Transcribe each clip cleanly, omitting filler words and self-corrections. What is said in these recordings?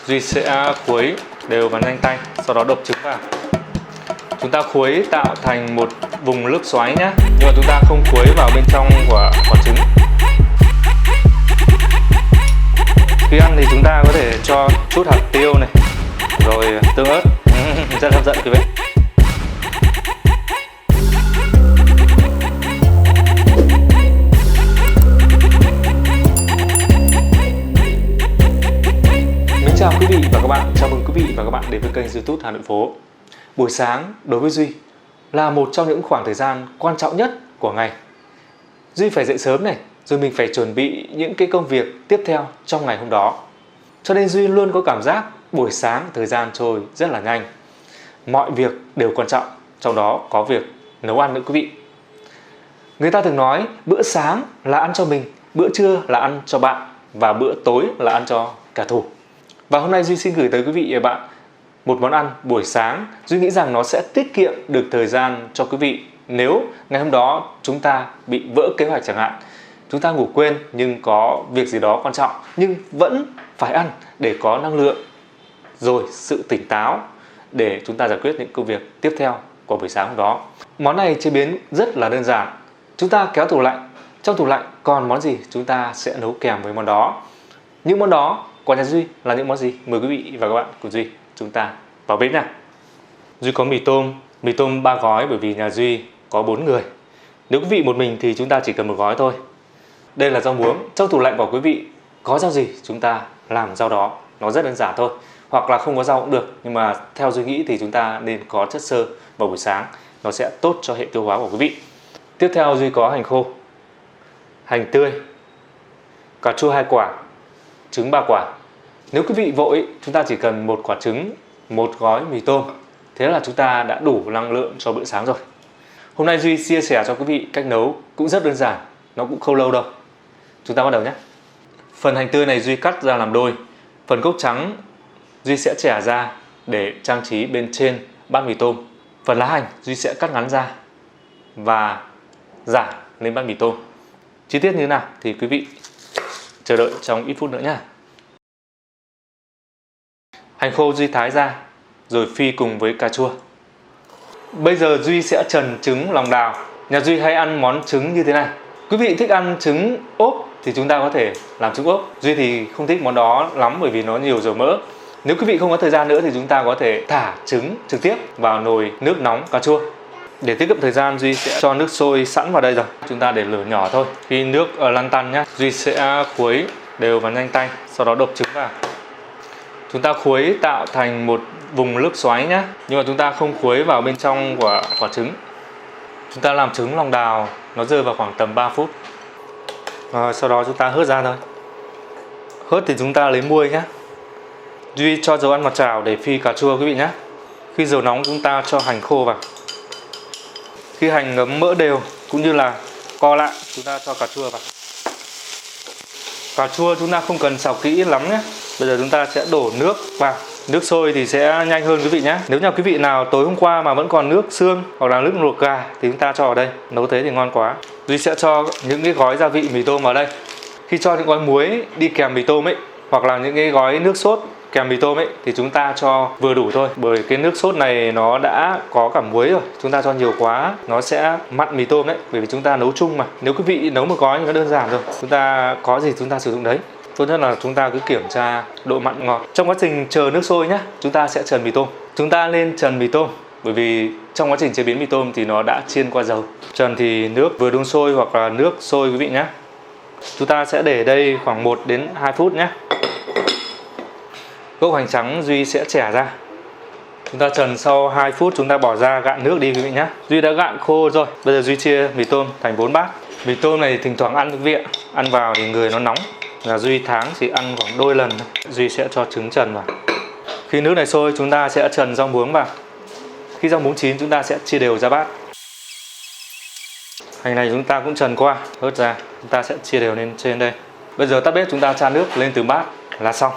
Duy sẽ khuấy đều và nhanh tay, sau đó đập trứng vào. Chúng ta khuấy tạo thành một vùng nước xoáy nhé, nhưng mà chúng ta không khuấy vào bên trong của quả trứng. Khi ăn thì chúng ta có thể cho chút hạt tiêu này, rồi tương ớt, rất hấp dẫn quý vị. Mến chào quý vị và các bạn, chào mừng quý vị và các bạn đến với kênh YouTube Hà Nội Phố. Buổi sáng đối với Duy là một trong những khoảng thời gian quan trọng nhất của ngày. Duy phải dậy sớm này, rồi mình phải chuẩn bị những cái công việc tiếp theo trong ngày hôm đó. Cho nên Duy luôn có cảm giác buổi sáng thời gian trôi rất là nhanh. Mọi việc đều quan trọng, trong đó có việc nấu ăn nữa quý vị. Người ta thường nói bữa sáng là ăn cho mình, bữa trưa là ăn cho bạn và bữa tối là ăn cho cả thù. Và hôm nay Duy xin gửi tới quý vị và bạn một món ăn buổi sáng. Duy nghĩ rằng nó sẽ tiết kiệm được thời gian cho quý vị nếu ngày hôm đó chúng ta bị vỡ kế hoạch chẳng hạn. Chúng ta ngủ quên nhưng có việc gì đó quan trọng, nhưng vẫn phải ăn để có năng lượng, rồi sự tỉnh táo để chúng ta giải quyết những công việc tiếp theo của buổi sáng hôm đó. Món này chế biến rất là đơn giản. Chúng ta kéo tủ lạnh, trong tủ lạnh còn món gì chúng ta sẽ nấu kèm với món đó. Những món đó của nhà Duy là những món gì? Mời quý vị và các bạn cùng Duy chúng ta vào bếp nha. Duy có mì tôm 3 gói bởi vì nhà Duy có 4 người. Nếu quý vị một mình thì chúng ta chỉ cần một gói thôi. Đây là rau muống. Trong tủ lạnh của quý vị có rau gì chúng ta làm rau đó. Nó rất đơn giản thôi. Hoặc là không có rau cũng được, nhưng mà theo Duy nghĩ thì chúng ta nên có chất xơ vào buổi sáng. Nó sẽ tốt cho hệ tiêu hóa của quý vị. Tiếp theo Duy có hành khô, hành tươi, cà chua 2 quả, trứng 3 quả. Nếu quý vị vội, chúng ta chỉ cần 1 quả trứng, 1 gói mì tôm. Thế là chúng ta đã đủ năng lượng cho bữa sáng rồi. Hôm nay Duy chia sẻ cho quý vị cách nấu cũng rất đơn giản, nó cũng không lâu đâu. Chúng ta bắt đầu nhé. Phần hành tươi này Duy cắt ra làm đôi. Phần gốc trắng Duy sẽ chẻ ra để trang trí bên trên bát mì tôm. Phần lá hành Duy sẽ cắt ngắn ra và rải lên bát mì tôm. Chi tiết như thế nào thì quý vị chờ đợi trong ít phút nữa nhé. Hành khô Duy thái ra rồi phi cùng với cà chua. Bây giờ Duy sẽ trần trứng lòng đào. Nhà Duy hay ăn món trứng như thế này. Quý vị thích ăn trứng ốp thì chúng ta có thể làm trứng ốp. Duy thì không thích món đó lắm bởi vì nó nhiều dầu mỡ. Nếu quý vị không có thời gian nữa thì chúng ta có thể thả trứng trực tiếp vào nồi nước nóng cà chua. Để tiết kiệm thời gian, Duy sẽ cho nước sôi sẵn vào đây rồi. Chúng ta để lửa nhỏ thôi. Khi nước lăn tăn nhé, Duy sẽ khuấy đều và nhanh tay, sau đó đập trứng vào. Chúng ta khuấy tạo thành một vùng nước xoáy nhé, nhưng mà chúng ta không khuấy vào bên trong của quả trứng. Chúng ta làm trứng lòng đào nó rơi vào khoảng tầm 3 phút. Rồi sau đó chúng ta hớt ra thôi. Hớt thì chúng ta lấy muôi nhé. Duy cho dầu ăn vào chảo để phi cà chua quý vị nhé. Khi dầu nóng chúng ta cho hành khô vào. Khi hành ngấm mỡ đều cũng như là co lại, chúng ta cho cà chua vào. Cà chua chúng ta không cần xào kỹ lắm nhé. Bây giờ chúng ta sẽ đổ nước vào. Nước sôi thì sẽ nhanh hơn quý vị nhé. Nếu nhà quý vị nào tối hôm qua mà vẫn còn nước xương hoặc là nước luộc gà thì chúng ta cho vào đây. Nấu thế thì ngon quá. Duy sẽ cho những cái gói gia vị mì tôm vào đây. Khi cho những gói muối đi kèm mì tôm ấy, hoặc là những cái gói nước sốt kèm mì tôm ấy, thì chúng ta cho vừa đủ thôi. Bởi cái nước sốt này nó đã có cả muối rồi. Chúng ta cho nhiều quá nó sẽ mặn mì tôm đấy. Bởi vì chúng ta nấu chung mà. Nếu quý vị nấu một gói thì nó đơn giản rồi. Chúng ta có gì chúng ta sử dụng đấy. Tốt nhất là chúng ta cứ kiểm tra độ mặn ngọt. Trong quá trình chờ nước sôi nhé, chúng ta sẽ trần mì tôm. Chúng ta nên trần mì tôm bởi vì trong quá trình chế biến mì tôm thì nó đã chiên qua dầu. Trần thì nước vừa đun sôi hoặc là nước sôi quý vị nhé. Chúng ta sẽ để đây khoảng 1 đến 2 phút nhé. Gốc hành trắng Duy sẽ chẻ ra. Chúng ta trần sau 2 phút chúng ta bỏ ra gạn nước đi quý vị nhé. Duy đã gạn khô rồi. Bây giờ Duy chia mì tôm thành 4 bát. Mì tôm này thỉnh thoảng ăn quý vị ạ. Ăn vào thì người nó nóng. Là Duy tháng chỉ ăn khoảng đôi lần thôi. Duy sẽ cho trứng trần vào. Khi nước này sôi chúng ta sẽ trần rau muống vào. Khi rau muống chín chúng ta sẽ chia đều ra bát. Hành này chúng ta cũng trần qua, hớt ra. Chúng ta sẽ chia đều lên trên đây. Bây giờ tắt bếp chúng ta chan nước lên từ bát là xong.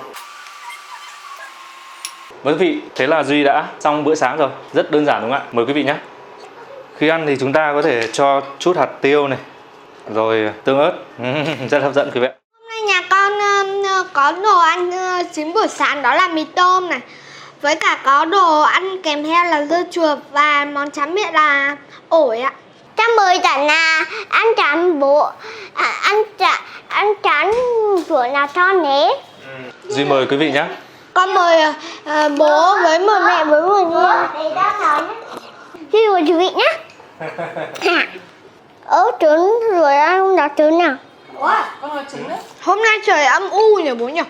Với quý vị, thế là Duy đã xong bữa sáng rồi. Rất đơn giản đúng không ạ? Mời quý vị nhé. Khi ăn thì chúng ta có thể cho chút hạt tiêu này, rồi tương ớt. Rất hấp dẫn quý vị. Hôm nay nhà con có đồ ăn chính buổi sáng đó là mì tôm này. Với cả có đồ ăn kèm theo là dưa chuột và món tráng miệng là ổi ạ. Cháu mời cả nhà ăn tráng bố, ăn tráng chuột nào cho nế. Duy mời quý vị nhé. Con mời bố với mời mẹ với mời Nhi. Duy mời quý vị nhé. Trứng rồi ăn không đặt trứng nào. Ủa, con nói trứng đấy. Hôm nay trời âm u nhỉ bố nhỉ?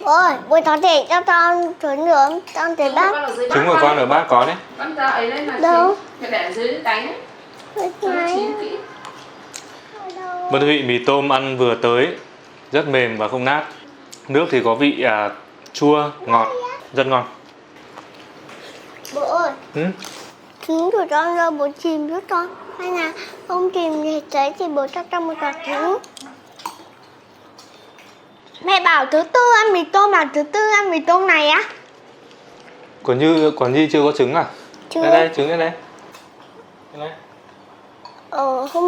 Ôi, bố có thể cho con trứng được con tới bác. Trứng của con ở bác có đấy. Con ra ấy lên là Đâu? phải để dưới đánh ấy. Cho nó chín kỹ. Vâng thưa quý vị, mì tôm ăn vừa tới, rất mềm và không nát. Nước thì có vị chua, ngọt, rất ngon. Bố ơi, trứng của con đâu bố chìm giúp con. Hay là không chìm thì đấy thì bố cho con một quả trứng. Mẹ bảo thứ tư ăn mì tôm là thứ tư ăn mì tôm này á? Còn Nhi chưa có trứng à? Chưa. Đây, trứng đây. Đây. Hôm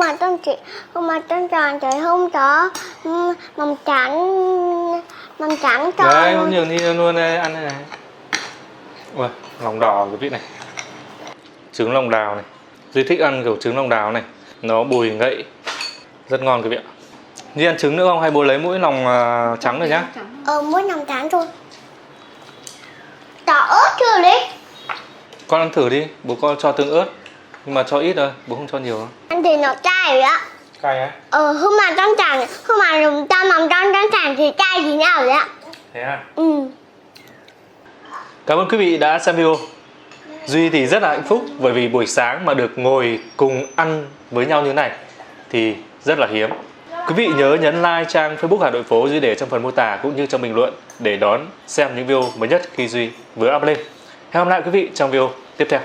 mà con tròn trời hôm đó mầm trắng cho. Đấy, có nhiều Nhi luôn đây, ăn đây này. Ui, lòng đỏ quý vị này. Trứng lòng đào này. Duy thích ăn kiểu trứng lòng đào này. Nó bùi ngậy. Rất ngon quý vị ạ. Nhi ăn trứng nữa không? Hay bố lấy mỗi lòng trắng rồi nhá? Mỗi lòng trắng thôi. Tỏ ớt chưa đấy? Con ăn thử đi, bố con cho tương ớt. Nhưng mà cho ít thôi, bố không cho nhiều. Ăn thì nó cay rồi á. Cay á? Hôm mà con ta mầm con trắng thì cay gì nào vậy ạ? Thế à? Cảm ơn quý vị đã xem video. Duy thì rất là hạnh phúc bởi vì buổi sáng mà được ngồi cùng ăn với nhau như thế này thì rất là hiếm. Quý vị nhớ nhấn like trang Facebook Hà Nội Phố Duy để trong phần mô tả cũng như trong bình luận để đón xem những video mới nhất khi Duy vừa up lên. Hẹn gặp lại quý vị trong video tiếp theo.